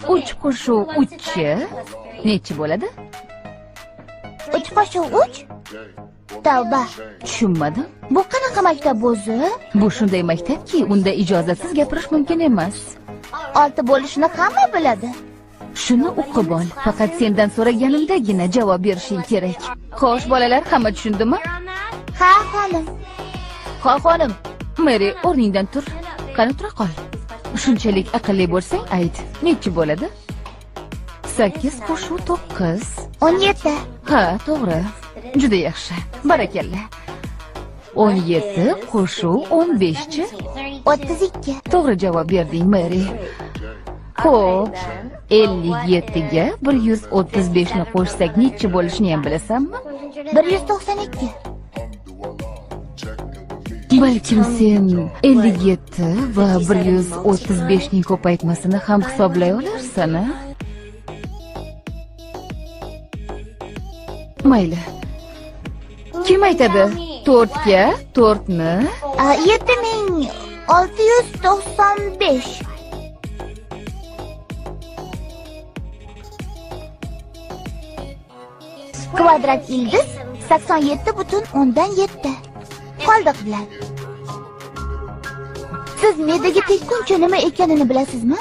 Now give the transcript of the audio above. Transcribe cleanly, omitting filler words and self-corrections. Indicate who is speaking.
Speaker 1: 3 qo'shuv 3chi nechi bo'ladi?
Speaker 2: 3 qo'shuv 3? Tavba.
Speaker 1: Tushunmadim.
Speaker 2: Bu qanaqa maktab o'zi?
Speaker 1: Bu shunday maktabki, unda ijozatsiz gapirish mumkin emas.
Speaker 2: 6 bo'lishini hamma biladi.
Speaker 1: Shuni o'qib ol. Faqat sendan so'raganimdagina javob berishing kerak. Xo'sh, bolalar, hamma tushundimi?
Speaker 2: Ha, xonim.
Speaker 1: Ha, xonim. Mary, o'rningdan tur. Qani tura qol. Shunchalik aqlli bo'lsang, ayt. Nechi bo'ladi? 8 qo'shuv 9.
Speaker 2: 17.
Speaker 1: Ha, to'g'ri. Juda yaxshi. Barakalla. 17 qo'shuv 15chi?
Speaker 2: 32.
Speaker 1: To'g'ri javob berding, Mary. Xo'p, 57 ga 135 ni qo'shsak nechi bo'lishini ham bilasanmi?
Speaker 2: 192.
Speaker 1: Balkim sen 57 va 135 ning ko'paytmasini ham hisoblay olarsan, a? Mayli. Kim aytadi? 4 ga 4 ni
Speaker 2: 7695. Kvadrat ildiz 87,7. Qoldiq bilan. Siz me'daga tekkuncha nima ekanini bilasizmi?